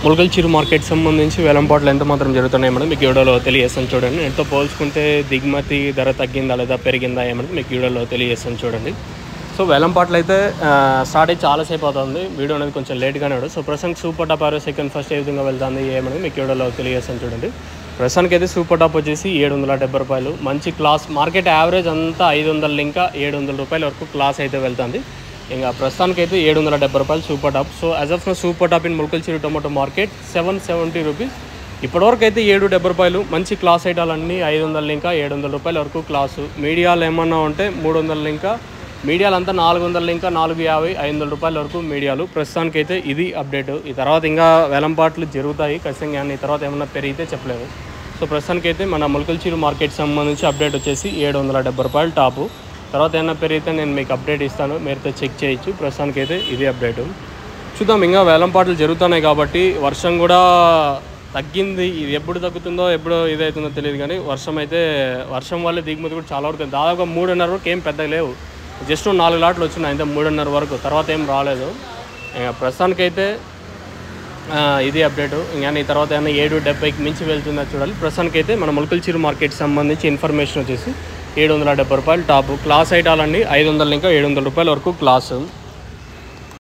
ములకల్చిరు market సంబంధించి వేలంపాట్లు ఎంత మాత్రం జరుగుతున్నాయి మేడం మీకు వీడియోలో తెలియజేస్తాను చూడండి. ఎంతో పోల్చుకుంటే దిగుమతి ధర తగ్గిందా లేదా పెరిగిందా ఏమన్నది మీకు వీడియోలో తెలియజేస్తాను చూడండి. సో వేలంపాట్లు అయితే స్టార్ట్ అయ్యి చాలాసేపు అవుతుంది. వీడియో అనేది కొంచెం లేట్గానే ఉంటుంది. సో ప్రస్తుతానికి సూపర్ టాప్ ఆరో సెకండ్ ఫస్ట్ ఏ విధంగా వెళ్తుంది ఏమన్నది మీకు వీడియోలో తెలియజేస్తాను చూడండి. ప్రస్తుతానికి అయితే సూపర్ టాప్ వచ్చేసి 770 రూపాయలు. మంచి క్లాస్ మార్కెట్ యావరేజ్ అంతా 500 ఇంకా 700 రూపాయల వరకు క్లాస్ అయితే వెళ్తుంది. ఇంకా ప్రస్తుతానికి అయితే 770 రూపాయలు super top. So as of now super top in Mulakalacheruvu tomato market 770 rupees. ఇప్పటివరకు అయితే 770 రూపాయలు. మంచి క్లాస్ ఐటాలన్నీ 500 ఇంకా 700 రూపాయల వరకు క్లాసు. మీడియాలు ఏమన్నా ఉంటే 300 ఇంకా మీడియాలు అంతా 400 ఇంకా 450 500 రూపాయల వరకు మీడియాలు. ప్రస్తుతానికి అయితే ఇది అప్డేట్. ఈ తర్వాత ఇంకా వేలంపాట్లు జరుగుతాయి ఖచ్చితంగా. ఈ తర్వాత ఏమన్నా పెరిగితే చెప్పలేదు. సో ప్రస్తుతానికి అయితే మన ములకల్చిరు మార్కెట్ సంబంధించి అప్డేట్ వచ్చేసి 770 రూపాయలు టాపు. తర్వాత ఏమైనా పెరిగితే నేను మీకు అప్డేట్ ఇస్తాను, మీరైతే చెక్ చేయొచ్చు. ప్రస్తుతానికి అయితే ఇది అప్డేటు. చూద్దాం, ఇంకా వేలంపాట్లు జరుగుతున్నాయి కాబట్టి వర్షం కూడా తగ్గింది. ఇది ఎప్పుడు తగ్గుతుందో ఎప్పుడు ఇదవుతుందో తెలియదు కానీ వర్షం వల్ల దిగుమతి కూడా చాలా వరకు దాదాపు 3.5 వరకు ఏం పెద్దగా లేవు. జస్ట్ 4 లాట్లు వచ్చినాయి అంతే 3.5 వరకు. తర్వాత ఏం రాలేదు. ప్రస్తుతానికైతే ఇది అప్డేటు. ఇంకా ఈ తర్వాత ఏమైనా 770కి మించి వెళ్తుందా చూడాలి. ప్రస్తుతానికైతే మన ములకల్చిరు మార్కెట్ సంబంధించి ఇన్ఫర్మేషన్ వచ్చేసి 770 రూపాయలు టాపు. క్లాస్ ఐటాలన్నీ 500 ఇంకా 700 రూపాయల వరకు క్లాసు.